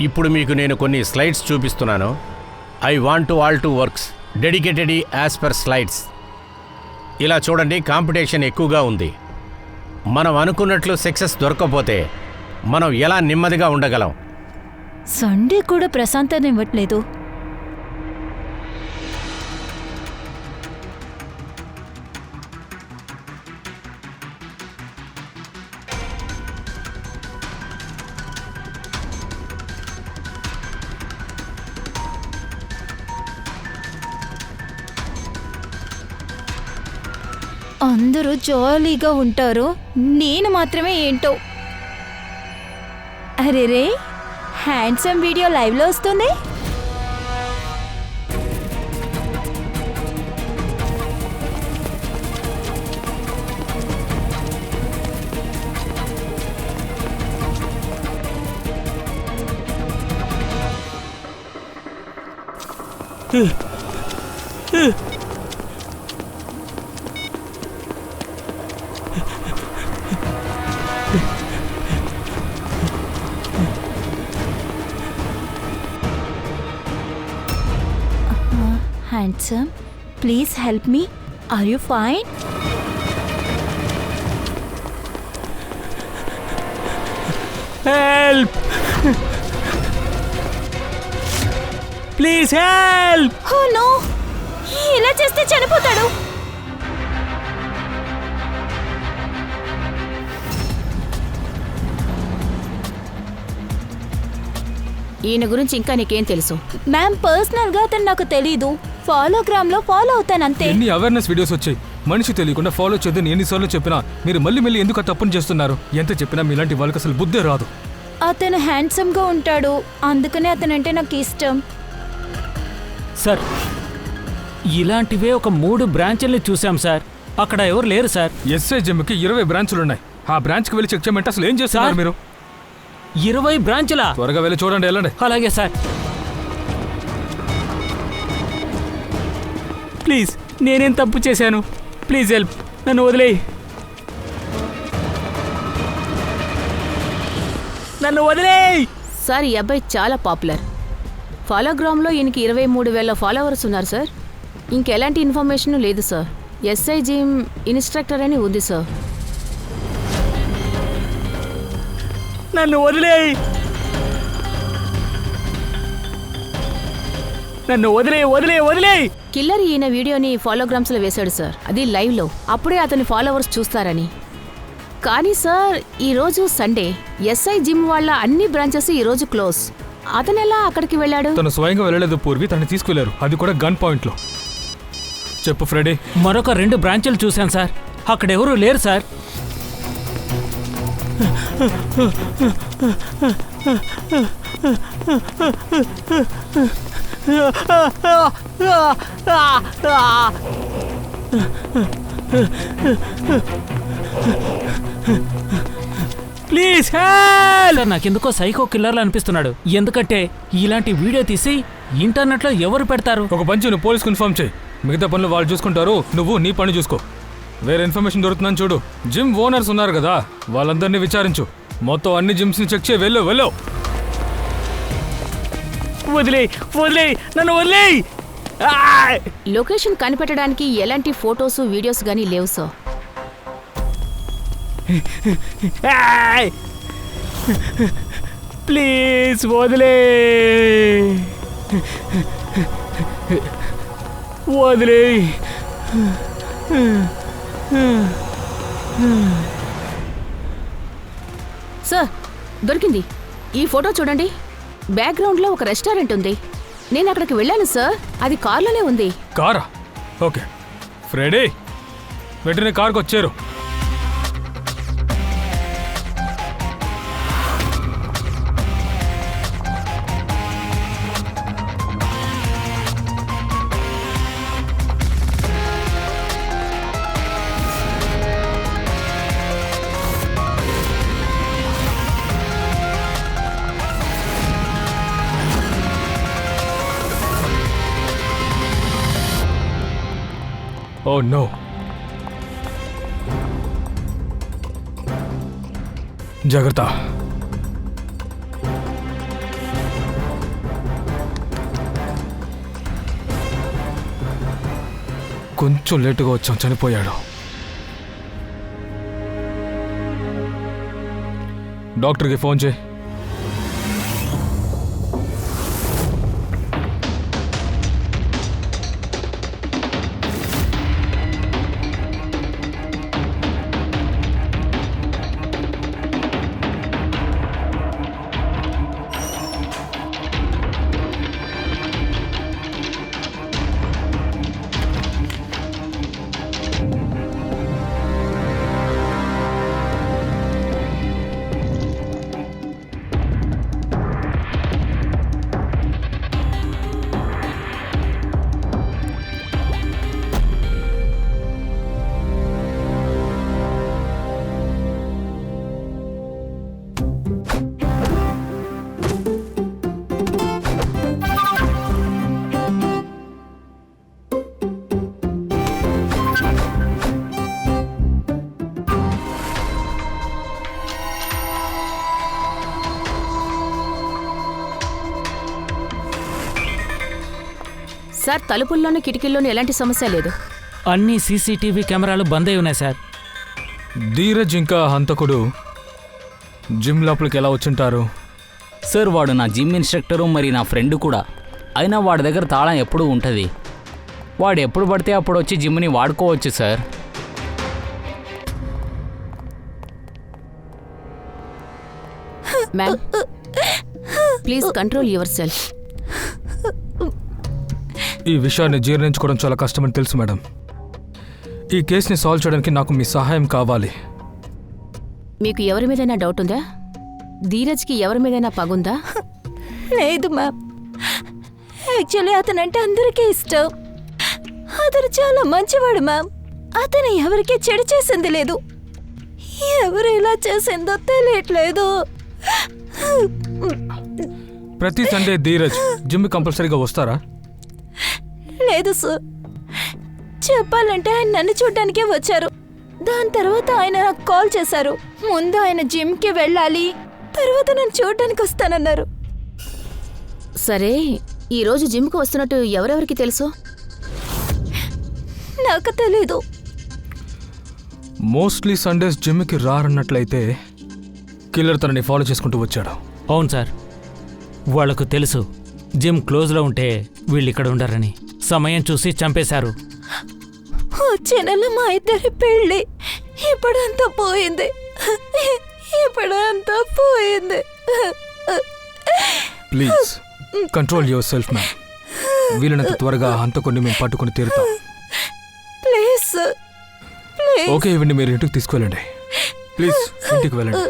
ఇప్పుడు మీకు నేను కొన్ని స్లైడ్స్ చూపిస్తున్నాను. I want to all to works dedicated as per slides. ఇలా చూడండి, కాంపిటీషన్ ఎక్కువగా ఉంది. మనం అనుకున్నట్లు సక్సెస్ దొరకకపోతే మనం ఎలా నెమ్మదిగా ఉండగలం? సండే కూడా ప్రశాంతత ఇవ్వట్లేదు. అందరూ జాలీగా ఉంటారు, నేను మాత్రమే ఏంటో. అరే రే, హ్యాండ్సమ్ వీడియో లైవ్లో వస్తుంది. Handsome, please help me. Are you fine? Help! Please help! Oh no! ఇలా చేస్తే చనిపోతాడు. ఈయన గురించి ఇంకా నీకేం తెలుసు? మ్యామ్, పర్సనల్ గా అతను నాకు తెలీదు. ఫాలోగ్రామ్ లో ఫాలో అవుతానంతే. ఎన్ని అవేర్నెస్ వీడియోస్ వచ్చాయి. మనిషి తెలియకుండా ఫాలో చేయదని ఎన్నిసార్లు చెప్పినా మీరు మళ్ళీ ఎందుకు ఆ తప్పును చేస్తున్నారు? ఎంత చెప్పినా మీలాంటి వాళ్ళకి అసలు బుద్ధే రాదు. అతను హ్యాండ్సమ్ గా ఉంటాడు, అందుకనే అతనంటే నాకు ఇష్టం. సార్, ఇలాంటివే ఒక 3 బ్రాంచుల్ని చూసాం సార్. అక్కడ ఎవరు లేరు సార్. ఎస్ఐ జిమ్కి 20 బ్రాంచులు ఉన్నాయి. ఆ బ్రాంచ్కి వెళ్ళి చెక్ చేయమంటే అసలు ఏం చేస్తున్నారు మీరు? 20 బ్రాంచులా? త్వరగా వెళ్ళి చూడండి, వెళ్ళండి. అలాగే సార్. ప్లీజ్, నేనేం తప్పు చేశాను? ప్లీజ్ హెల్ప్, నన్ను వదిలేయి, నన్ను వదిలేయి. సార్, ఈ అబ్బాయి చాలా పాపులర్. ఫాలోగ్రామ్లో ఈయనకి 23,000 ఫాలోవర్స్ ఉన్నారు సార్. ఇంకెలాంటి ఇన్ఫర్మేషన్ లేదు సార్. ఎస్ఐ జిమ్ ఇన్స్ట్రక్టర్ అని ఉంది సార్. నన్ను వదిలేయి, నన్ను వదిలేయి. కిల్లర్ ఈయన వీడియోని ఫాలోగ్రామ్స్లో వేశాడు సార్, అది లైవ్లో. అప్పుడే అతని ఫాలోవర్స్ చూస్తారని. కానీ సార్, ఈరోజు సండే. ఎస్ఐ జిమ్ వాళ్ళ అన్ని బ్రాంచెస్ ఈరోజు క్లోజ్. అతను ఎలా అక్కడికి వెళ్ళాడు? తను స్వయంగా వెళ్ళలేదు పూర్వి, తను తీసుకెళ్లారు, అది కూడా గన్ పాయింట్లో. చెప్పు ఫ్రెడీ. మరొక 2 బ్రాంచులు చూశాను సార్, అక్కడెవరూ లేరు సార్. Please help. నాకెందుకో సైకో కిల్లర్లు అనిపిస్తున్నాడు. ఎందుకంటే ఇలాంటి వీడియో తీసి ఇంటర్నెట్లో ఎవరు పెడతారు? ఒక పంచి నువ్వు పోలీస్కి ఇన్ఫార్మ్ చేయి, మిగతా పనులు వాళ్ళు చూసుకుంటారు, నువ్వు నీ పని చూసుకో. వేరే ఇన్ఫర్మేషన్ దొరుకుతుందని చూడు. జిమ్ ఓనర్స్ ఉన్నారు కదా, వాళ్ళందరినీ విచారించు. మొత్తం అన్ని జిమ్స్ని చెక్ చేయి. వెళ్ళు. వదిలేయ్, నన్ను వదిలేయ్. లొకేషన్ కనిపెట్టడానికి ఎలాంటి ఫొటోస్ వీడియోస్ గానీ లేవు సార్. ప్లీజ్ వదిలేయ్. సార్, దొరికింది. ఈ ఫోటో చూడండి. బ్యాక్గ్రౌండ్లో ఒక రెస్టారెంట్ ఉంది. నేను అక్కడికి వెళ్ళాను సార్, అది కార్లోనే ఉంది. కారా? ఓకే ఫ్రెడీ, వెంటనే కార్కి వచ్చారు. Oh no. జాగ్రత్త. కొంచెం లేటుగా వచ్చాం, చనిపోయాడు. డాక్టర్కి ఫోన్ చేయి. సార్ తలుపుల్లోనూ కిటికీల్లోనూ ఎలాంటి సమస్య లేదు. అన్ని సీసీటీవీ కెమెరాలు బంద్ అయి ఉన్నాయి సార్. ధీరజ్ ఇంకా హంతకుడు జిమ్ లోపలికి ఎలా వచ్చుంటారు? సార్ వాడు నా జిమ్ ఇన్స్ట్రక్టరు, మరి నా ఫ్రెండ్ కూడా. అయినా వాడి దగ్గర తాళం ఎప్పుడూ ఉంటుంది. వాడు ఎప్పుడు పడితే అప్పుడు వచ్చి జిమ్ని వాడుకోవచ్చు sir. Ma'am, please control your self. ఈ విషయాన్ని జీర్ణించుకోవడం చాలా కష్టమని తెలుసు మేడం. ఈ కేసుని సాల్వ్ చేయడానికి నాకు మీ సహాయం కావాలి. మీకు ఎవరి మీదైనా డౌట్ ఉందా? ధీరజ్కి ఎవరి మీదైనా పగుందా? లేదు మ్యామ్. యాక్చువల్లీ అతనంటే అందరికీ ఇష్టం. అతను చాలా మంచివాడు మ్యామ్. అతను ఎవరికీ చెడు చేసింది లేదు. ఎవరు ఇలా చేసిందో తెలియట్లేదు. ప్రతి సండే ధీరజ్ జిమ్ కంపల్సరీగా వస్తారా? లేదు సార్. చెప్పాలంటే ఆయన నన్ను చూడ్డానికే వచ్చారు. దాని తర్వాత ఆయన నాకు కాల్ చేశారు. ముందు ఆయన జిమ్కి వెళ్ళాలి, తర్వాత నన్ను చూడ్డానికి వస్తానన్నారు. సరే, ఈరోజు జిమ్కి వస్తున్నట్టు ఎవరెవరికి తెలుసు? నాకు తెలీదు. మోస్ట్లీ సండేస్ జిమ్కి రారన్నట్లయితే కిల్లర్ తనని ఫాలో చేసుకుంటూ వచ్చాడు. అవును సార్, వాళ్లకు తెలుసు జిమ్ క్లోజ్లో ఉంటే వీళ్ళు ఇక్కడ ఉండరని. సమయం చూసి చంపేశారు. వచ్చే నెల మా ఇద్దరి పెళ్ళి. ఇప్పుడంతా పోయింది. ఇప్పుడంతా పోయింది. Please control your self ma'am. వీలైనంత త్వరగా హంతకుడిని మేము పట్టుకుని తీరుతాం. Please please. ఓకే, ఇవన్నీ మీరు ఇంటికి తీసుకువెళ్ళండి. ప్లీజ్ ఇంటికి వెళ్ళండి.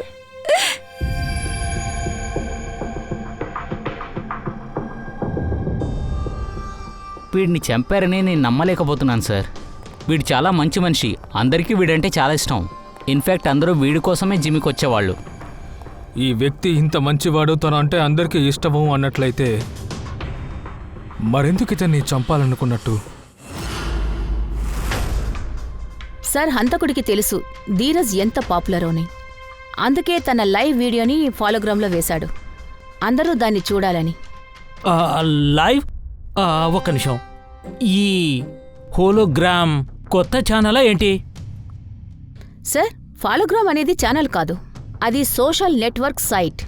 వీడిని చంపారని నేను నమ్మలేకపోతున్నాను సార్. వీడు చాలా మంచి మనిషి. అందరికీ వీడంటే చాలా ఇష్టం. ఇన్ఫ్యాక్ట్ అందరూ వీడి కోసమే జిమ్కి వచ్చేవాళ్ళు. ఈ వ్యక్తి ఇంత మంచివాడు, తను అంటే అందరికీ ఇష్టము అన్నట్లయితే మరెందుకు ఇతన్ని చంపాలనుకున్నట్టు? సార్, హంతకుడికి తెలుసు ధీరజ్ ఎంత పాపులర్ అని. అందుకే తన లైవ్ వీడియోని ఫాలోగ్రామ్లో వేశాడు. అందరూ దాన్ని చూడాలని. లైవ్ ఒక్క నిమిషం. ఈ హోలోగ్రామ్ కొత్త ఛానలా ఏంటి? సార్, ఫాలోగ్రామ్ అనేది ఛానల్ కాదు, అది సోషల్ నెట్వర్క్ సైట్.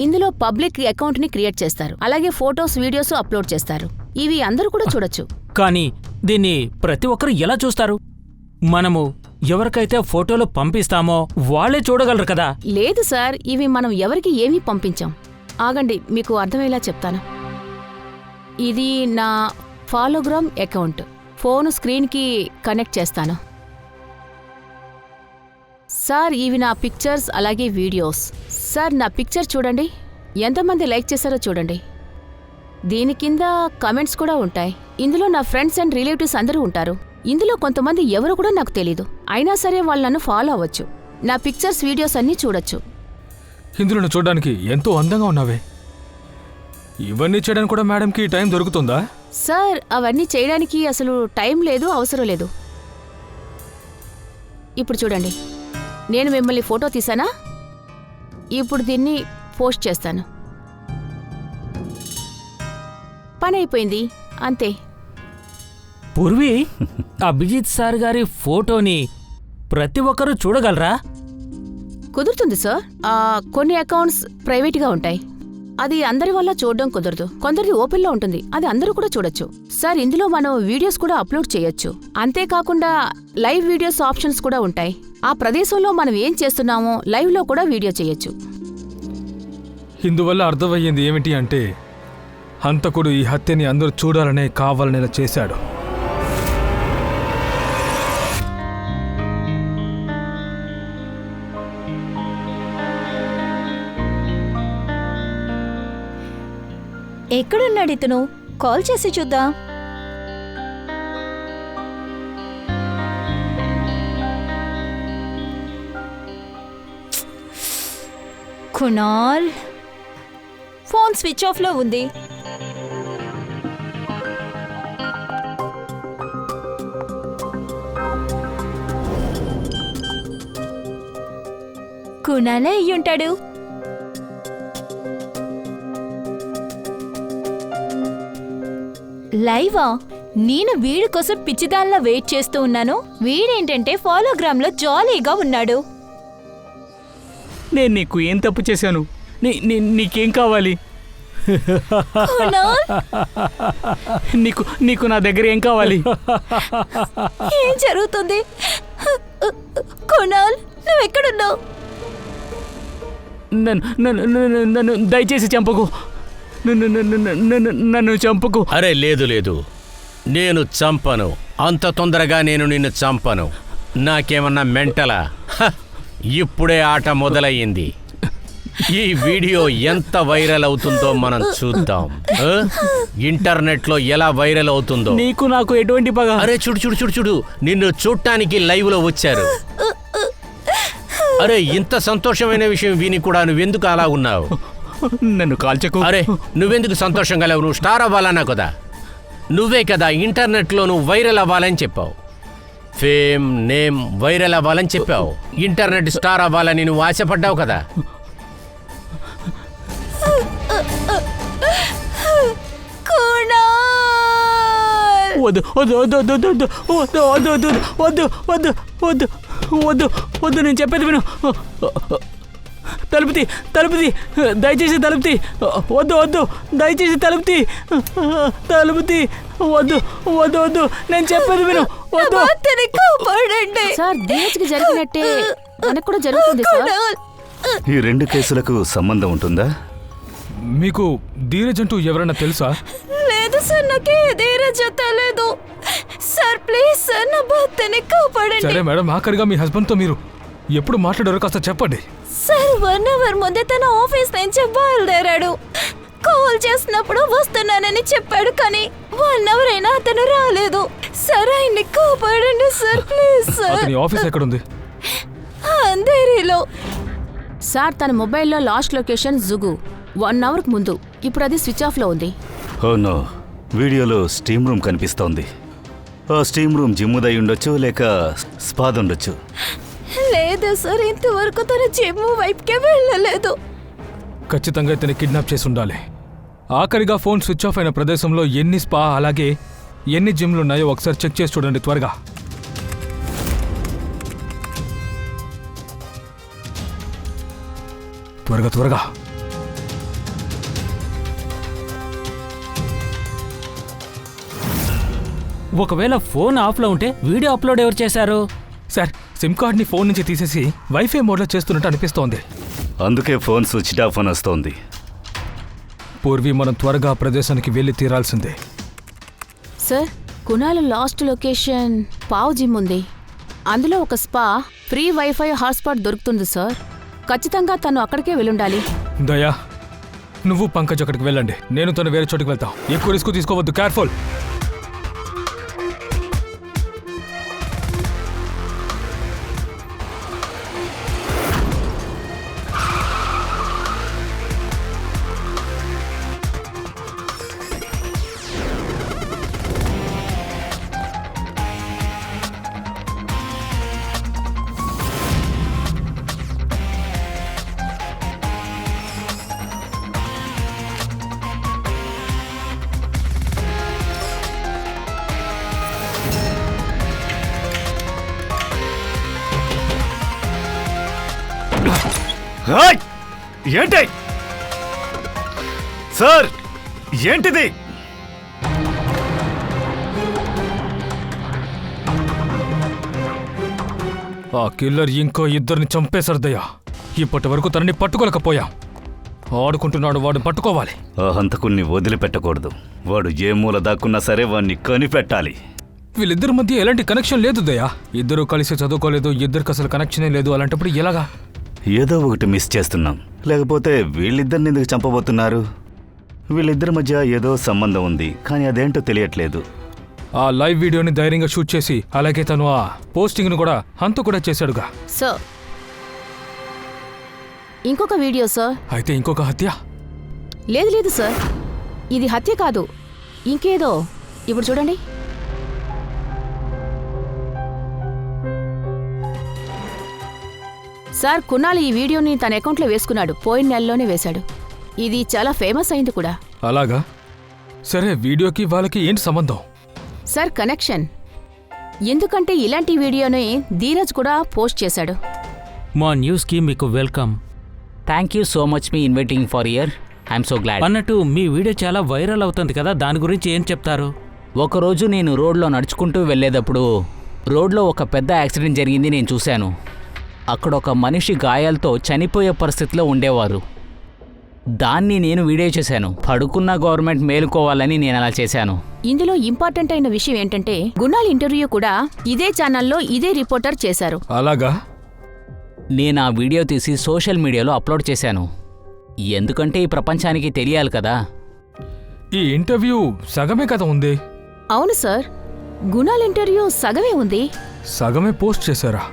ఇందులో పబ్లిక్ అకౌంట్ని క్రియేట్ చేస్తారు. అలాగే ఫొటోస్, వీడియోస్ అప్లోడ్ చేస్తారు. ఇవి అందరూ కూడా చూడొచ్చు. కానీ దీన్ని ప్రతి ఒక్కరు ఎలా చూస్తారు? మనము ఎవరికైతే ఫోటోలు పంపిస్తామో వాళ్ళే చూడగలరు కదా. లేదు సార్, ఇవి మనం ఎవరికి ఏమీ పంపించాం. ఆగండి, మీకు అర్థమయ్యేలా చెప్తాను. ఇది నా ఫాలోగ్రామ్ అకౌంట్. ఫోన్ స్క్రీన్కి కనెక్ట్ చేస్తాను. సార్, ఇవి నా పిక్చర్స్ అలాగే వీడియోస్. సార్, నా పిక్చర్ చూడండి, ఎంతమంది లైక్ చేశారో చూడండి. దీని కింద కమెంట్స్ కూడా ఉంటాయి. ఇందులో నా ఫ్రెండ్స్ అండ్ రిలేటివ్స్ అందరూ ఉంటారు. ఇందులో కొంతమంది ఎవరు కూడా నాకు తెలీదు. అయినా సరే వాళ్ళు నన్ను ఫాలో అవ్వచ్చు. నా పిక్చర్స్, వీడియోస్ అన్నీ చూడొచ్చు. ఇందులో చూడడానికి ఎంతో అందంగా ఉన్నావే. ఇవన్నీ చేయడానికి కూడా మేడంకి టైం దొరుకుతుందా? సార్, అవన్నీ చేయడానికి అసలు టైం లేదు, అవసరం లేదు. ఇప్పుడు చూడండి, నేను మిమ్మల్ని ఫోటో తీసానా? ఇప్పుడు దీన్ని పోస్ట్ చేస్తాను. పని అయిపోయింది, అంతే. పూర్వి అభిజిత్ సార్ గారి ఫోటోని ప్రతి ఒక్కరూ చూడగలరా? కుదురుతుంది సార్. కొన్ని అకౌంట్స్ ప్రైవేట్గా ఉంటాయి, అది అందరి వల్ల చూడడం కుదరదు. కొందరిది ఓపెన్లో ఉంటుంది, అది అందరూ కూడా చూడొచ్చు. సార్, ఇందులో మనం వీడియోస్ కూడా అప్లోడ్ చేయొచ్చు. అంతేకాకుండా లైవ్ వీడియోస్ ఆప్షన్స్ కూడా ఉంటాయి. ఆ ప్రదేశంలో మనం ఏం చేస్తున్నామో లైవ్లో కూడా వీడియో చేయొచ్చు. ఇందువల్ల అర్థమయ్యింది ఏమిటి అంటే, హంతకుడు ఈ హత్యని అందరూ చూడాలనే కావాలని ఇలా చేశాడు. ఎక్కడున్నాడు ఇతను? కాల్ చేసి చూద్దాం. కునాల్, ఫోన్ స్విచ్ ఆఫ్ లో ఉంది. కునాలే అయ్యుంటాడు. లైవా? నేను వీడి కోసం పిచ్చిదాన్లా వెయిట్ చేస్తూ ఉన్నాను. వీడేంటంటే ఫాలోగ్రామ్ లో జాలీగా ఉన్నాడు. నేను నీకు ఏం తప్పు చేశాను? నీకేం కావాలి? కునాల్, నీకు నా దగ్గర ఏం కావాలి? ఏం జరుగుతుంది? కునాల్, నువ్వెక్కడున్నావు? నన్ను దయచేసి చంపకు. నన్ను చంపకు. అరే లేదు లేదు, నేను చంపను. అంత తొందరగా నేను నిన్ను చంపను. నాకేమన్నా మెంటలా? ఇప్పుడే ఆట మొదలయ్యింది. ఈ వీడియో ఎంత వైరల్ అవుతుందో మనం చూద్దాం. ఇంటర్నెట్లో ఎలా వైరల్ అవుతుందో. నీకు నాకు ఎటువంటి పగ? అరే చూడు చూడు చూడు చూడు, నిన్ను చూడటానికి లైవ్ లో వచ్చారు. అరే ఇంత సంతోషమైన విషయం విని కూడా నువ్వెందుకు అలా ఉన్నావు? నన్ను కాల్చకు. అరే నువ్వెందుకు సంతోషంగా లేవు? నువ్వు స్టార్ అవ్వాలన్నా కదా. నువ్వే కదా ఇంటర్నెట్లో నువ్వు వైరల్ అవ్వాలని చెప్పావు. ఫేమ్, నేమ్, వైరల్ అవ్వాలని చెప్పావు. ఇంటర్నెట్ స్టార్ అవ్వాలని నువ్వు ఆశపడ్డావు కదా. వద్దు వద్దు వద్దు వద్దు వద్దు వద్దు వద్దు వద్దు వద్దు వద్దు వద్దు వద్దు, నేను చెప్పేది విను. తలుపుతి తలుపుతి, దయచేసి తలుపుతి. వద్దు వద్దు, దయచేసి తలుపుతి. తలుపుతి. వద్దు వద్దు వద్దు, నేను చెప్పేది విను. వద్దు. సార్, ధీరజ్కి జరిగినట్టే మనకు కూడా జరుగుతుంది సార్. ఈ రెండు కేసులకు సంబంధం ఉంటుందా? మీకు ధీరజ్ అంటూ ఎవరైనా తెలుసా? లేదు సార్, నాకే ధీరజ్ తెలియదు సార్. ప్లీజ్ సార్, నా భర్తని కాపాడండి. సరే మేడం, ఆఖరిగా మీ హస్బెండ్తో మీరు ఎప్పుడు మాట్లాడారో కాస్త చెప్పండి. సార్, 1 అవర్ ముందే తన ఆఫీస్ నుంచి బయలుదేరాడు. కాల్ చేసినప్పుడు వస్తున్నానని చెప్పాడు, కానీ 1 అవర్ అయినా అతను రాలేదు. సార్, ఆయన్ని కాపాడండి సార్, ప్లీజ్ సార్. అతని ఆఫీస్ ఎక్కడుంది? అంధేరిలో. సార్, తన మొబైల్లో లాస్ట్ లొకేషన్ జుగు 1 అవర్కి ముందు. ఇప్పుడు అది స్విచ్ ఆఫ్లో ఉంది. ఓ నో, వీడియోలో స్టీమ్ రూమ్ కనిపిస్తోంది. ఆ స్టీమ్ రూమ్ జిమ్ముదై ఉండొచ్చు, లేక స్పాద్ ఉండొచ్చు. లేదు సార్, ఇంతవరకు తన జిమ్ వైపుకే వెళ్ళలేదు. ఖచ్చితంగా ఇతని కిడ్నాప్ చేసి ఉండాలి. ఆఖరిగా ఫోన్ స్విచ్ ఆఫ్ అయిన ప్రదేశంలో ఎన్ని స్పా అలాగే ఎన్ని జిమ్లు ఉన్నాయో ఒకసారి చెక్ చేసి చూడండి త్వరగా. త్వరగా త్వరగా. ఒకవేళ ఫోన్ ఆఫ్లో ఉంటే వీడియో అప్లోడ్ ఎవరు చేశారు? సార్, సిమ్ కార్డ్ని ఫోన్ నుంచి తీసేసి వైఫై మోడ్లో చేస్తున్నట్టు అనిపిస్తోంది. అందుకే ఫోన్ స్విచ్ ఆఫ్ అని వస్తోంది. పూర్వి, మనం త్వరగా ఆ ప్రదేశానికి వెళ్ళి తీరాల్సిందే. Sir, Kunal last location pav gym ఉంది. అందులో ఒక స్పా, ఫ్రీ వైఫై హాట్స్పాట్ దొరుకుతుంది సార్. ఖచ్చితంగా తను అక్కడికే వెళ్ళుండాలి. దయా, నువ్వు పంకజ్ అక్కడికి వెళ్ళండి. నేను తను వేరే చోటుకి వెళ్తాం. ఎక్కువ రిస్క్ తీసుకోవద్దు, కేర్ఫుల్. హాయ్! ఏంటి సార్, ఏంటిది? ఆ కిల్లర్ ఇంకో ఇద్దరిని చంపేశారు దయ్యా. ఇప్పటి వరకు తనని పట్టుకోలేకపోయాం. ఆడుకుంటున్నాడు, వాడిని పట్టుకోవాలి. ఆ హంతకుణ్ణి వదిలిపెట్టకూడదు. వాడు ఏ మూల దాక్కున్నా సరే వాణ్ణి కనిపెట్టాలి. వీళ్ళిద్దరి మధ్య ఎలాంటి కనెక్షన్ లేదు దయ్యా. ఇద్దరు కలిసి చదువుకోలేదు, ఇద్దరికి అసలు కనెక్షనే లేదు. అలాంటప్పుడు ఎలాగా? ఏదో ఒకటి మిస్ చేస్తున్నాం. లేకపోతే వీళ్ళిద్దరిని ఎందుకు చంపబోతున్నారు? వీళ్ళిద్దరి మధ్య ఏదో సంబంధం ఉంది, కానీ అదేంటో తెలియట్లేదు. ఆ లైవ్ వీడియోని ధైర్యంగా షూట్ చేసి, అలాగే తను ఆ పోస్టింగ్ను కూడా కూడా చేశాడుగా. సార్, ఇంకొక వీడియో సార్. అయితే ఇంకొక హత్య? లేదు లేదు సార్, ఇది హత్య కాదు, ఇంకేదో. ఇప్పుడు చూడండి. సార్, కునాల్ ఈ వీడియోని తన అకౌంట్లో వేసుకున్నాడు. పోయిన నెలలోనే వేశాడు. ఇది చాలా ఫేమస్ అయింది కూడా. అలాగా? సరే, వీడియోకి వాళ్ళకి ఏంటి సంబంధం? Sir, connection. ఎందుకంటే ఇలాంటి వీడియోని ధీరజ్ కూడా పోస్ట్ చేశాడు. మా న్యూస్కి మీకు welcome. Thank you so much మీ inviting for year. I'm so glad. అన్నట్టు మీ వీడియో చాలా వైరల్ అవుతుంది కదా, దాని గురించి ఏం చెప్తారు? ఒకరోజు నేను రోడ్లో నడుచుకుంటూ వెళ్ళేటప్పుడు రోడ్లో ఒక పెద్ద యాక్సిడెంట్ జరిగింది, నేను చూశాను. అక్కడ ఒక మనిషి గాయాలతో చనిపోయే పరిస్థితిలో ఉండేవారు. దాన్ని నేను వీడియో చేశాను. పడుకున్న గవర్నమెంట్ మేలుకోవాలని నేను అలా చేశాను. ఇందులో ఇంపార్టెంట్ అయిన విషయం ఏంటంటే, గుణాల్ ఇంటర్వ్యూ కూడా ఇదే ఛానల్లో ఇదే రిపోర్టర్ చేశారు. అలాగా? నేను ఆ వీడియో తీసి సోషల్ మీడియాలో అప్లోడ్ చేశాను. ఎందుకంటే ఈ ప్రపంచానికి తెలియాలి కదా. ఈ ఇంటర్వ్యూ సగమే కదా ఉంది. అవును సార్, గుణాల్ ఇంటర్వ్యూ సగమే ఉంది. సగమే పోస్ట్ చేశారా?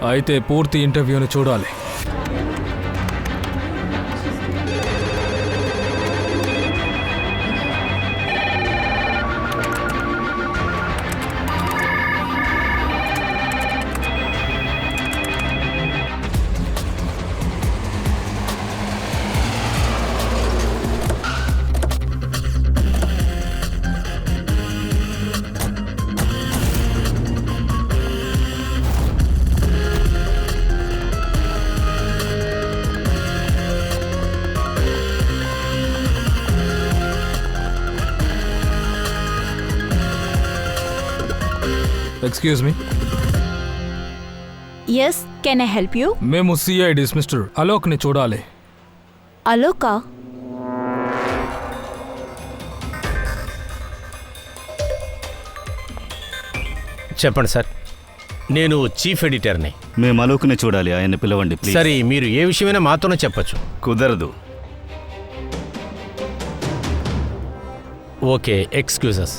అయితే పూర్తి ఇంటర్వ్యూని చూడాలి. Excuse me. Yes, can I help you? మేము సిఐడిస్ మిస్టర్ అలోక్ని చూడాలి. అలోకా? చెప్పండి సార్, నేను చీఫ్ ఎడిటర్ని. మేము అలోక్ని చూడాలి, ఆయన్ని పిలవండి ప్లీజ్. సరే, మీరు ఏ విషయమైనా మాతోనే చెప్పచ్చు. కుదరదు. Okay, excuses.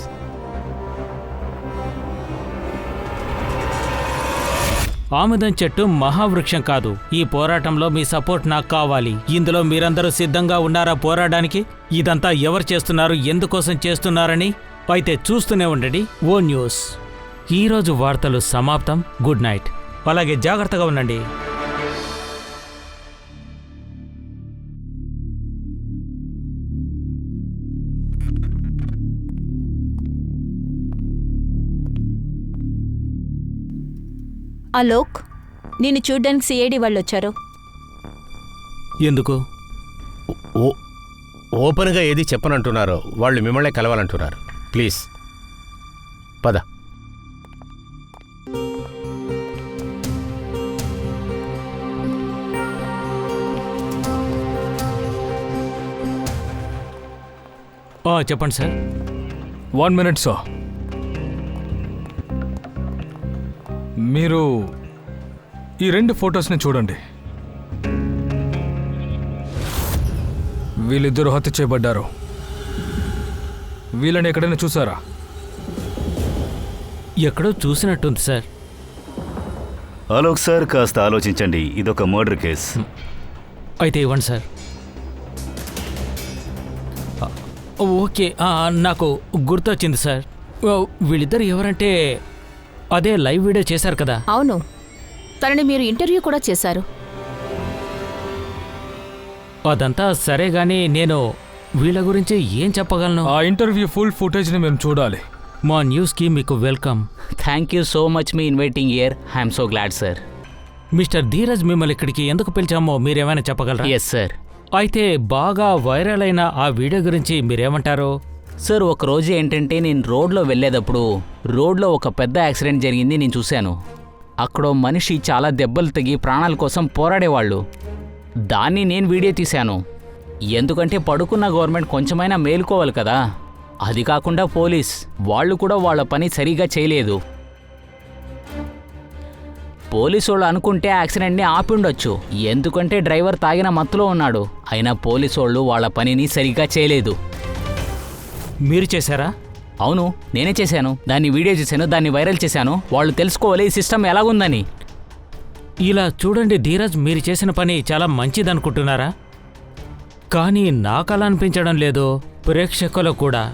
ఆముదం చెట్టు మహావృక్షం కాదు. ఈ పోరాటంలో మీ సపోర్ట్ నాకు కావాలి. ఇందులో మీరందరూ సిద్ధంగా ఉన్నారా పోరాడడానికి? ఇదంతా ఎవరు చేస్తున్నారు, ఎందుకోసం చేస్తున్నారని అయితే చూస్తూనే ఉండండి ఓ న్యూస్. ఈరోజు వార్తలు సమాప్తం. Good night. అలాగే జాగ్రత్తగా ఉండండి. అలోక్, నిన్ను చూడ్డానికి సిఐడి వాళ్ళు వచ్చారు. ఎందుకు? ఓపెన్గా ఏది చెప్పనంటున్నారో వాళ్ళు మిమ్మల్ని కలవాలంటున్నారు. ప్లీజ్ పద. చెప్పండి సార్. 1 minute sir. మీరు ఈ 2 ఫొటోస్ని చూడండి. వీళ్ళిద్దరూ హత్య చేయబడ్డారు. వీళ్ళని ఎక్కడైనా చూసారా? ఎక్కడో చూసినట్టుంది సార్. అలోక్ సార్, కాస్త ఆలోచించండి. ఇదొక మర్డర్ కేస్. అయితే ఇవ్వండి సార్. ఓకే, నాకు గుర్తొచ్చింది సార్. వీళ్ళిద్దరు ఎవరంటే అదే లైవ్ వీడియో చేశారు కదా. అవును, తనని మీరు ఇంటర్వ్యూ కూడా చేశారు. అదంతా సరే గానీ నేను వీళ్ళ గురించి ఏం చెప్పగలను? ఆ ఇంటర్వ్యూ ఫుల్ ఫుటేజ్ని మేము చూడాలి. మా న్యూస్కి మీకు welcome. Thank you so much మీ inviting here. I'm so glad sir. Mister Dheeraj మిమ్మల్ని ఇక్కడికి ఎందుకు పిలిచామో మీరేమైనా చెప్పగలరా? Yes sir. అయితే బాగా వైరల్ అయిన ఆ వీడియో గురించి మీరేమంటారు? సార్ ఒకరోజు ఏంటంటే నేను రోడ్లో వెళ్ళేటప్పుడు రోడ్లో ఒక పెద్ద యాక్సిడెంట్ జరిగింది, నేను చూశాను. అక్కడ మనిషి చాలా దెబ్బలు తగి ప్రాణాల కోసం పోరాడేవాళ్ళు. దాన్ని నేను వీడియో తీశాను. ఎందుకంటే పడుకున్న గవర్నమెంట్ కొంచెమైనా మేలుకోవాలి కదా. అది కాకుండా పోలీస్ వాళ్ళు కూడా వాళ్ళ పని సరిగా చేయలేదు. పోలీసు వాళ్ళు అనుకుంటే యాక్సిడెంట్ని ఆపి ఉండొచ్చు, ఎందుకంటే డ్రైవర్ తాగిన మత్తులో ఉన్నాడు. అయినా పోలీసు వాళ్ళు వాళ్ళ పనిని సరిగ్గా చేయలేదు. మీరు చేశారా? అవును, నేనే చేశాను. దాన్ని వీడియో చేశాను, దాన్ని వైరల్ చేశాను. వాళ్ళు తెలుసుకోవాలి ఈ సిస్టమ్ ఎలాగుందని. ఇలా చూడండి ధీరజ్, మీరు చేసిన పని చాలా మంచిదనుకుంటున్నారా? కానీ నాకు అలా అనిపించడం లేదు, ప్రేక్షకులు కూడా.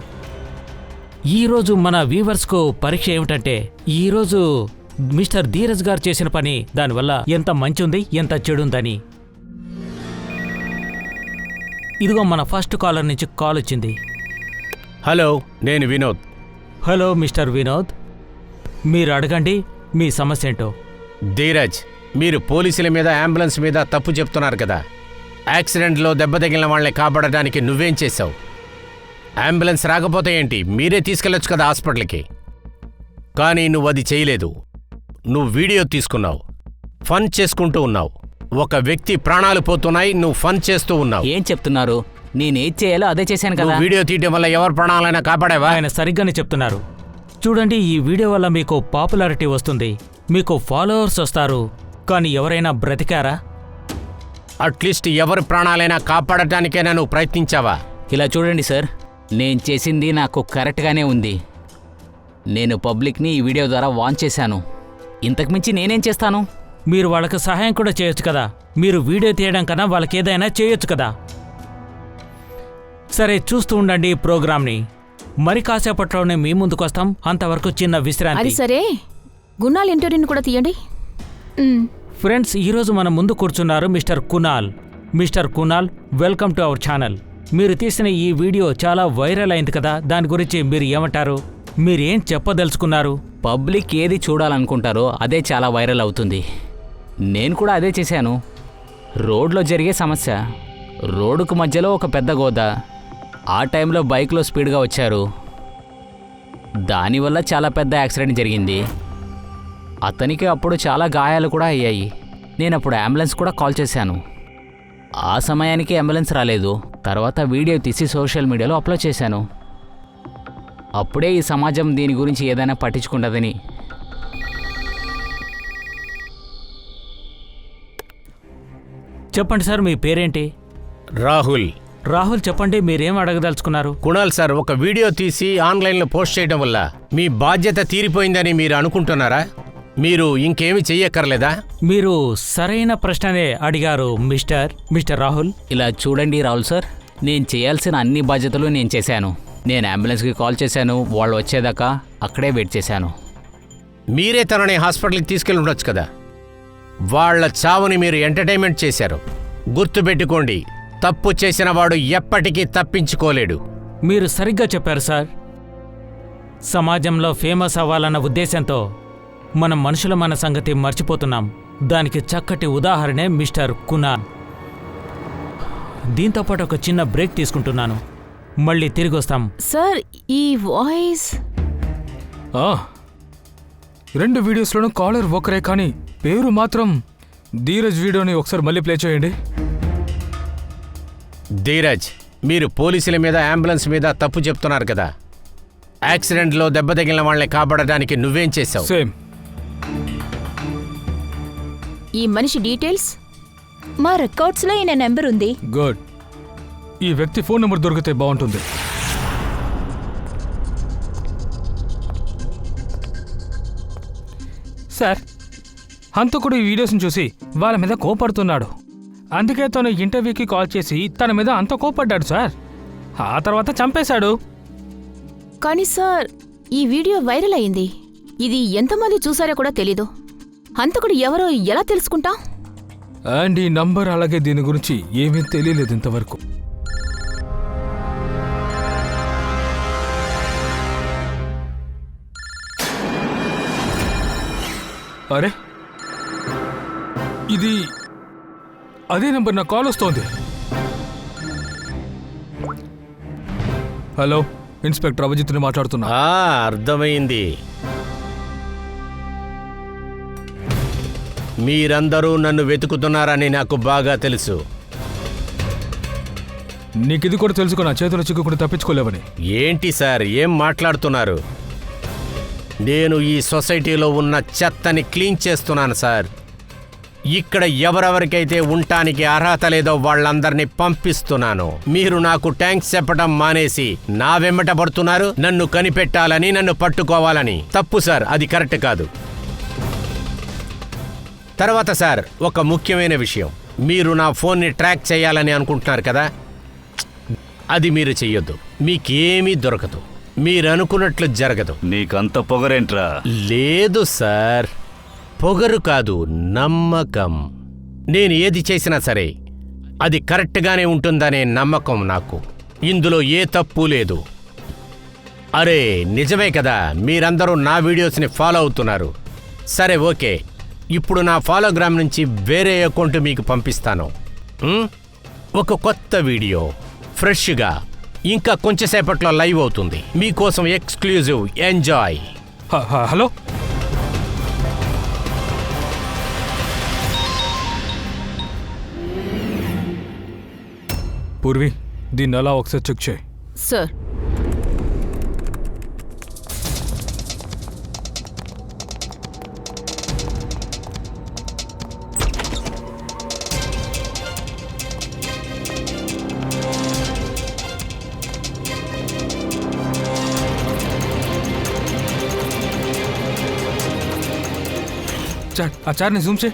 ఈరోజు మన వ్యూవర్స్కు పరీక్ష ఏమిటంటే, ఈరోజు మిస్టర్ ధీరజ్ గారు చేసిన పని దానివల్ల ఎంత మంచి ఉంది, ఎంత చెడుందని. ఇదిగో మన ఫస్ట్ కాలర్ నుంచి కాల్ వచ్చింది. హలో, నేను వినోద్. హలో మిస్టర్ వినోద్, మీరు అడగండి మీ సమస్య ఏంటో. ధీరజ్, మీరు పోలీసుల మీద అంబులెన్స్ మీద తప్పు చెప్తున్నారు కదా. యాక్సిడెంట్లో దెబ్బ తగిలిన వాళ్ళని కాపాడడానికి నువ్వేం చేశావు? అంబులెన్స్ రాకపోతే ఏంటి, మీరే తీసుకెళ్ళొచ్చు కదా హాస్పిటల్కి. కానీ నువ్వు అది చేయలేదు. నువ్వు వీడియో తీసుకున్నావు, ఫన్ చేసుకుంటూ ఉన్నావు. ఒక వ్యక్తి ప్రాణాలు పోతున్నాయి, నువ్వు ఫన్ చేస్తూ ఉన్నావు. ఏం చెప్తున్నారు? నేనేం చేయాలో అదే చేశాను కదా. నువ్వు వీడియో తీయడం వల్ల ఎవరి ప్రాణాలైనా కాపాడేవా? ఆయన సరిగ్గానే చెప్తున్నారు. చూడండి, ఈ వీడియో వల్ల మీకు పాపులారిటీ వస్తుంది, మీకు ఫాలోవర్స్ వస్తారు. కానీ ఎవరైనా బ్రతికారా? అట్లీస్ట్ ఎవరి ప్రాణాలైనా కాపాడటానికైనా నువ్వు ప్రయత్నించావా? ఇలా చూడండి సార్, నేను చేసింది నాకు కరెక్ట్గానే ఉంది. నేను పబ్లిక్ని ఈ వీడియో ద్వారా వాన్ చేశాను. ఇంతకుమించి నేనేం చేస్తాను? మీరు వాళ్ళకి సహాయం కూడా చేయొచ్చు కదా. మీరు వీడియో తీయడం కన్నా వాళ్ళకి ఏదైనా చేయొచ్చు కదా. సరే, చూస్తూ ఉండండి ఈ ప్రోగ్రామ్ని. మరి కాసేపట్లోనే మీ ముందుకు వస్తాం. అంతవరకు చిన్న అది విశ్రాంతి. సరే, గుణాల్ ఇంటర్వ్యూని కూడా తీయండి. ఫ్రెండ్స్, ఈరోజు మన ముందు కూర్చున్నారు mister Kunal. Mister Kunal, welcome to our channel. మీరు తీసిన ఈ వీడియో చాలా వైరల్ అయింది కదా, దాని గురించి మీరు ఏమంటారు? మీరేం చెప్పదలుచుకున్నారు? పబ్లిక్ ఏది చూడాలనుకుంటారో అదే చాలా వైరల్ అవుతుంది. నేను కూడా అదే చేశాను. రోడ్లో జరిగే సమస్య, రోడ్డుకు మధ్యలో ఒక పెద్ద గోద. ఆ టైంలో బైక్లో స్పీడ్గా వచ్చారు, దానివల్ల చాలా పెద్ద యాక్సిడెంట్ జరిగింది. అతనికి అప్పుడు చాలా గాయాలు కూడా అయ్యాయి. నేను అప్పుడు అంబులెన్స్ కూడా కాల్ చేశాను. ఆ సమయానికి అంబులెన్స్ రాలేదు. తర్వాత వీడియో తీసి సోషల్ మీడియాలో అప్లోడ్ చేశాను. అప్పుడే ఈ సమాజం దీని గురించి ఏదైనా పట్టించుకుంటుందని. చెప్పండి సార్, మీ పేరేంటి? రాహుల్. రాహుల్, చెప్పండి మీరేం అడగదలుచుకున్నారు? కుణాల్ సార్, ఒక వీడియో తీసి ఆన్లైన్లో పోస్ట్ చేయడం వల్ల మీ బాధ్యత తీరిపోయిందని మీరు అనుకుంటున్నారా? మీరు ఇంకేమి చెయ్యక్కర్లేదా? మీరు సరైన ప్రశ్ననే అడిగారు మిస్టర్ రాహుల్. ఇలా చూడండి రాహుల్ సార్, నేను చేయాల్సిన అన్ని బాధ్యతలు నేను చేశాను. నేను అంబులెన్స్కి కాల్ చేశాను, వాళ్ళు వచ్చేదాకా అక్కడే వెయిట్ చేశాను. మీరే తనని హాస్పిటల్కి తీసుకెళ్ళి ఉండొచ్చు కదా. వాళ్ళ చావుని మీరు ఎంటర్టైన్మెంట్ చేశారు. గుర్తుపెట్టుకోండి, తప్పు చేసిన వాడు ఎప్పటికీ తప్పించుకోలేడు. మీరు సరిగ్గా చెప్పారు సార్. సమాజంలో ఫేమస్ అవ్వాలన్న ఉద్దేశంతో మనం మనుషుల మన సంగతి మర్చిపోతున్నాం. దానికి చక్కటి ఉదాహరణే మిస్టర్ కునాల్. దీంతోపాటు ఒక చిన్న బ్రేక్ తీసుకుంటున్నాను, మళ్ళీ తిరిగి వస్తాం. సార్, ఈ వాయిస్ రెండు వీడియోస్లోనూ కాలర్ ఒకరే, కానీ పేరు మాత్రం ధీరజ్. వీడియోని ఒకసారి మళ్ళీ ప్లే చేయండి. ధీరజ్, మీరు పోలీసుల మీద అంబులెన్స్ మీద తప్పు చెప్తున్నారు కదా. యాక్సిడెంట్లో దెబ్బ తగిలిన వాళ్ళని కాపాడడానికి నువ్వేం చేశావు? సేమ్. ఈ మనిషి డీటెయిల్స్ మా రికార్డ్స్లో ఈయన నెంబర్ ఉంది. గుడ్. ఈ వ్యక్తి ఫోన్ నెంబర్ దొరికితే బాగుంటుంది. సార్, హంతకుడు ఈ వీడియోస్ని చూసి వాళ్ళ మీద కోపడుతున్నాడు. అందుకే తను ఇంటర్వ్యూకి కాల్ చేసి తన మీద అంత కోపడ్డాడు సార్. ఆ తర్వాత చంపేశాడు. కానీ సార్, ఈ వీడియో వైరల్ అయింది. ఇది ఎంతమంది చూసారో కూడా తెలీదు. హంతకుడు ఎవరో ఎలా తెలుసుకుంటా? అండ్ ఈ నంబర్ అలాగే దీని గురించి ఏమీ తెలియలేదు ఇంతవరకు. అరే ఇది అదే నెంబర్, నా కాల్ వస్తోంది. హలో, ఇన్స్పెక్టర్ అభిజిత్ని మాట్లాడుతున్నా. అర్థమైంది. మీరందరూ నన్ను వెతుకుతున్నారని నాకు బాగా తెలుసు. నీకిది కూడా తెలుసుకో, నా చేతులు చిక్కుకుని తప్పించుకోలేవని. ఏంటి సార్, ఏం మాట్లాడుతున్నారు? నేను ఈ సొసైటీలో ఉన్న చెత్తని క్లీన్ చేస్తున్నాను సార్. ఇక్కడ ఎవరెవరికైతే ఉండటానికి అర్హత లేదో వాళ్ళందరినీ పంపిస్తున్నాను. మీరు నాకు థ్యాంక్స్ చెప్పడం మానేసి నా వెంబట పడుతున్నారు. నన్ను కనిపెట్టాలని, నన్ను పట్టుకోవాలని. తప్పు సార్, అది కరెక్ట్ కాదు. తర్వాత సార్, ఒక ముఖ్యమైన విషయం. మీరు నా ఫోన్ని ట్రాక్ చేయాలని అనుకుంటున్నారు కదా, అది మీరు చెయ్యొద్దు. మీకేమీ దొరకదు. మీరు అనుకున్నట్లు జరగదు. నీకంత పొగరేంట్రా? లేదు సార్, పొగరు కాదు, నమ్మకం. నేను ఏది చేసినా సరే అది కరెక్ట్గానే ఉంటుందనే నమ్మకం నాకు. ఇందులో ఏ తప్పు లేదు. అరే నిజమే కదా, మీరందరూ నా వీడియోస్ని ఫాలో అవుతున్నారు. సరే ఓకే, ఇప్పుడు నా ఫాలోగ్రామ్ నుంచి వేరే అకౌంట్ మీకు పంపిస్తాను. ఒక కొత్త వీడియో ఫ్రెష్గా ఇంకా కొంచెంసేపట్లో లైవ్ అవుతుంది. మీకోసం ఎక్స్క్లూజివ్. ఎంజాయ్. హలో, పూర్వి, దీన్ని అలా ఒకసారి చెక్ చేయి. సార్. ఆ చార్ని జూమ్ చే.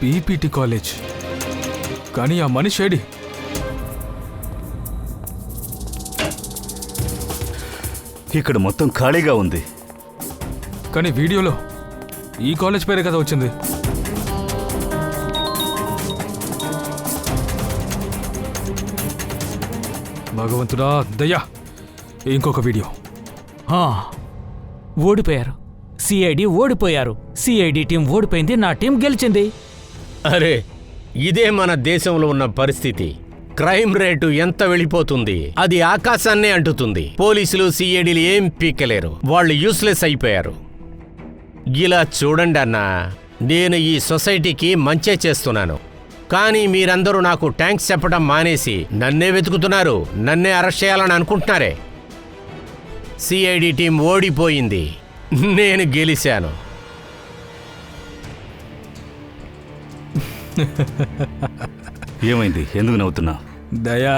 PPT college. కానీ ఆ మనిషి ఏడి? ఇక్కడ మొత్తం ఖాళీగా ఉంది. కానీ వీడియోలో ఈ కాలేజ్ పేరే కదా వచ్చింది. భగవంతుడా దయ్యా. ఇంకొక వీడియో. ఓడిపోయారు. సిఐడి ఓడిపోయారు. సిఐడి టీం ఓడిపోయింది, నా టీం గెలిచింది. అరే ఇదే మన దేశంలో ఉన్న పరిస్థితి. క్రైమ్ రేటు ఎంత వెళ్ళిపోతుంది, అది ఆకాశాన్నే అంటుతుంది. పోలీసులు సిఐడిలు ఏం పీకలేరు, వాళ్ళు యూస్లెస్ అయిపోయారు. ఇలా చూడండి అన్నా, నేను ఈ సొసైటీకి మంచే చేస్తున్నాను. కానీ మీరందరూ నాకు థ్యాంక్స్ చెప్పడం మానేసి నన్నే వెతుకుతున్నారు, నన్నే అరెస్ట్ చేయాలని అనుకుంటున్నారే. సిఐడి టీం ఓడిపోయింది, నేను గెలిచాను. ఏమైంది? ఎందుకు నవ్వుతున్నా? దయా,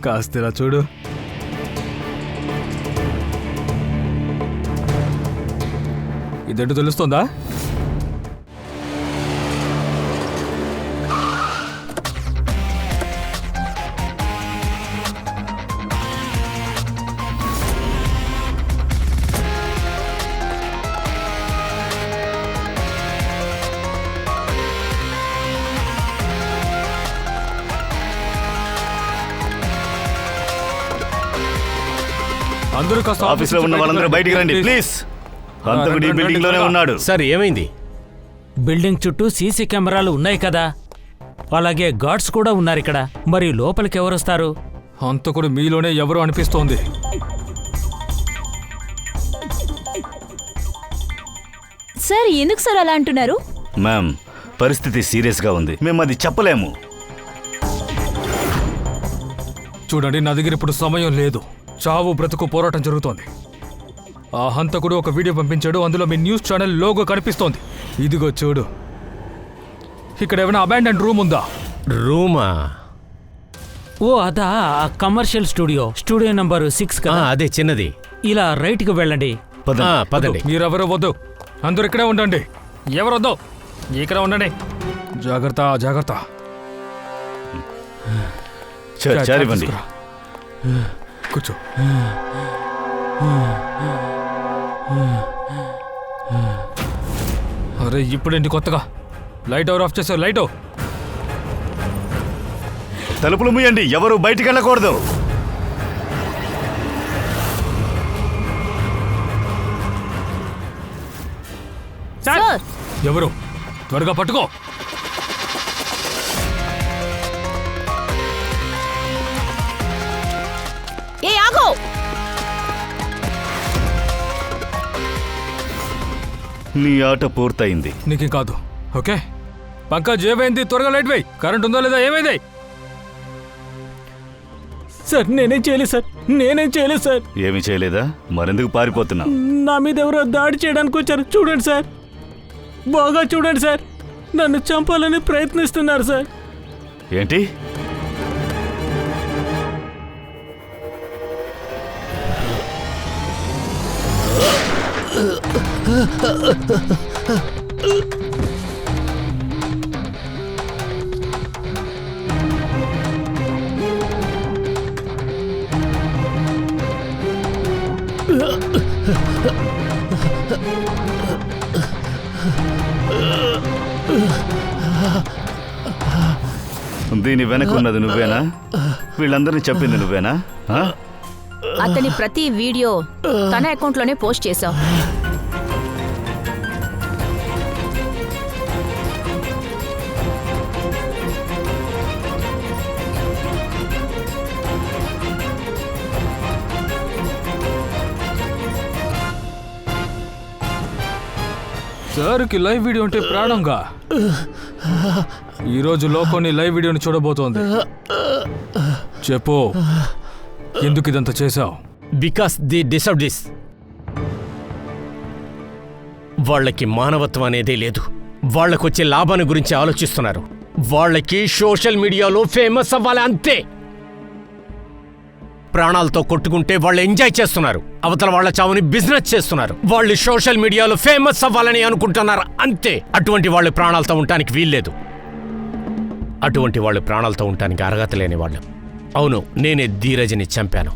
కాస్త ఇలా చూడు. ఇదేంటో తెలుస్తుందా? అందరూ కాస్త ఆఫీస్లో ఉన్న వాళ్ళందరూ బయటికి రండి ప్లీజ్. హంతకుడు ఈ బిల్డింగ్ లోనే ఉన్నాడు. సార్ ఏమైంది? బిల్డింగ్ చుట్టూ సీసీ కెమెరాలు ఉన్నాయి కదా, అలాగే గార్డ్స్ కూడా ఉన్నారు ఇక్కడ. మరి లోపలికి ఎవరొస్తారు? హంతకుడు మీలోనే ఎవరో అనిపిస్తోంది. సార్ ఎందుకు సార్ అలా అంటున్నారు? మ్యామ్, పరిస్థితి సీరియస్గా ఉంది, మేము అది చెప్పలేము. చూడండి, నా దగ్గర ఇప్పుడు సమయం లేదు. చావు బ్రతుకు పోరాటం జరుగుతోంది. ఆ హంతకుడు ఒక వీడియో పంపించాడు, అందులో మీ న్యూస్ ఛానల్ లోగో కనిపిస్తోంది. ఇదిగో చూడు. ఇక్కడ ఏమైనా అబాండెంట్ రూమ్ ఉందా? రూమా? ఓ అదా, కమర్షియల్ స్టూడియో నంబర్ 6 కదా. అదే చిన్నది. ఇలా రైట్కి వెళ్ళండి. పదండి. మీరెవరో వద్దు, అందరూ ఇక్కడే ఉండండి. ఎవరొద్దు, ఇక్కడ ఉండండి. జాగ్రత్త జాగ్రత్త. చారివ్వండి. కూర్చో. అరే ఇప్పుడేంటి కొత్తగా లైట్ ఎవరు ఆఫ్ చేశారు? లైట్ తలుపులు మూయండి, ఎవరు బయటికి వెళ్ళకూడదు. సార్! సార్ ఎవరు? త్వరగా పట్టుకో. ఏ ఆగో! నీ ఆట పూర్తయింది. నీకేం కాదు, ఓకే? పంకజ్ ఏమైంది? త్వరగా లైట్ వేయి. కరెంట్ ఉందో లేదా? ఏమైంది? సార్ నేనేం చేయలేదు సార్, నేనేం చేయలేదు సార్. ఏమీ చేయలేదా? మరెందుకు పారిపోతున్నావు? నా మీద ఎవరో దాడి చేయడానికి వచ్చారు. చూడండి సార్, బాగా చూడండి సార్. నన్ను చంపాలని ప్రయత్నిస్తున్నారు సార్. ఏంటి? దీని వెనక ఉన్నది నువ్వేనా? వీళ్ళందరినీ చెప్పింది నువ్వేనా? ఆ? అతని ప్రతి వీడియో తన అకౌంట్లోనే పోస్ట్ చేశావు. సార్కి లైవ్ వీడియో అంటే ప్రాణంగా. ఈరోజు లోకోని లైవ్ వీడియోని చూడబోతోంది. చెప్పు, ఎందుకు ఇదంతా చేశావు? Because the deserve this. వాళ్ళకి మానవత్వం అనేదే లేదు. వాళ్ళకొచ్చే లాభాన్ని గురించి ఆలోచిస్తున్నారు. వాళ్ళకి సోషల్ మీడియాలో ఫేమస్ అవ్వాలి అంతే. ప్రాణాలతో కొట్టుకుంటే వాళ్ళు ఎంజాయ్ చేస్తున్నారు. అవతల వాళ్ళ చావుని బిజినెస్ చేస్తున్నారు. వాళ్ళు సోషల్ మీడియాలో ఫేమస్ అవ్వాలని అనుకుంటున్నారు అంతే. అటువంటి వాళ్ళు ప్రాణాలతో ఉండటానికి వీల్లేదు. అటువంటి వాళ్ళు ప్రాణాలతో ఉండటానికి అర్హత లేని వాళ్ళు. అవును, నేనే ధీరజ్ని చంపాను.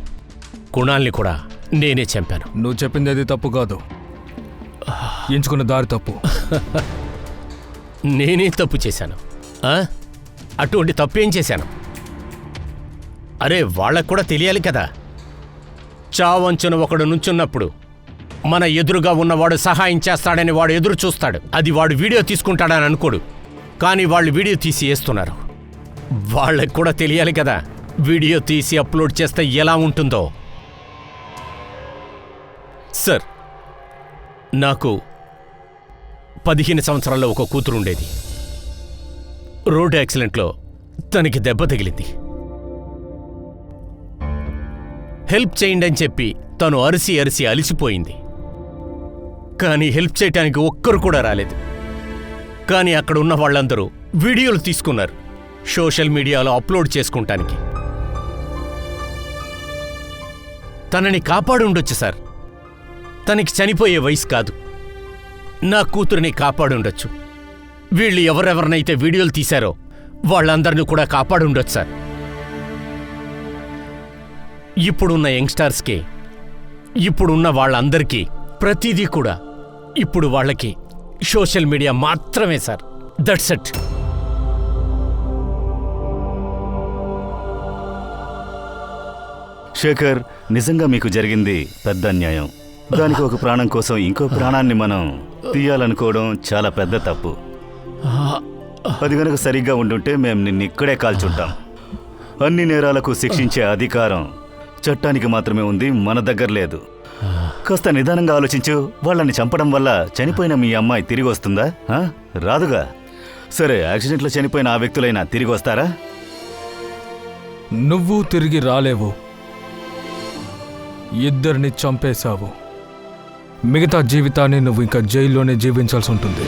కుణాల్ని కూడా నేనే చంపాను. నువ్వు చెప్పింది అది తప్పు కాదు, ఎంచుకున్న దారి తప్పు. నేనే తప్పు చేశాను. అటువంటి తప్పేం చేశాను? అరే, వాళ్ళకు కూడా తెలియాలి కదా. చావంచున ఒకడు నుంచున్నప్పుడు మన ఎదురుగా ఉన్నవాడు సహాయం చేస్తాడని వాడు ఎదురు చూస్తాడు. అది వాడు వీడియో తీసుకుంటాడని అనుకోడు. కానీ వాళ్ళు వీడియో తీసి వేస్తున్నారు. వాళ్ళకు కూడా తెలియాలి కదా, వీడియో తీసి అప్లోడ్ చేస్తే ఎలా ఉంటుందో. సార్, నాకు 15 సంవత్సరాల్లో ఒక కూతురు ఉండేది. రోడ్ యాక్సిడెంట్లో తనకి దెబ్బ తగిలింది. హెల్ప్ చేయండి అని చెప్పి తను అరిసి అరిసి అలిసిపోయింది. కానీ హెల్ప్ చేయటానికి ఒక్కరు కూడా రాలేదు. కానీ అక్కడ ఉన్న వాళ్ళందరూ వీడియోలు తీసుకున్నారు సోషల్ మీడియాలో అప్లోడ్ చేసుకుంటానికి. తనని కాపాడి ఉండొచ్చు సార్. తనకి చనిపోయే వయసు కాదు. నా కూతురిని కాపాడి ఉండొచ్చు. వీళ్ళు ఎవరెవరినైతే వీడియోలు తీశారో వాళ్ళందరినీ కూడా కాపాడి ఉండొచ్చు సార్. ఇప్పుడున్న యంగ్స్టర్స్కి, ఇప్పుడున్న వాళ్ళందరికీ ప్రతిదీ కూడా ఇప్పుడు వాళ్ళకి సోషల్ మీడియా మాత్రమే సార్. That's it. శేఖర్, నిజంగా మీకు జరిగింది పెద్ద అన్యాయం. దానికి ఒక ప్రాణం కోసం ఇంకో ప్రాణాన్ని మనం తీయాలనుకోవడం చాలా పెద్ద తప్పు. అది గనక సరిగ్గా ఉండుంటే మేము నిన్ను ఇక్కడే కాల్చుంటాం. అన్ని నేరాలకు శిక్షించే అధికారం చట్టానికి మాత్రమే ఉంది, మన దగ్గర లేదు. కాస్త నిదానంగా ఆలోచించు. వాళ్ళని చంపడం వల్ల చనిపోయిన మీ అమ్మాయి తిరిగి వస్తుందా? రాదుగా. సరే, యాక్సిడెంట్లో చనిపోయిన ఆ వ్యక్తులైనా తిరిగి వస్తారా? నువ్వు తిరిగి రాలేవు. ఇద్దరిని చంపేశావు. మిగతా జీవితాన్ని నువ్వు ఇంకా జైల్లోనే జీవించాల్సి ఉంటుంది.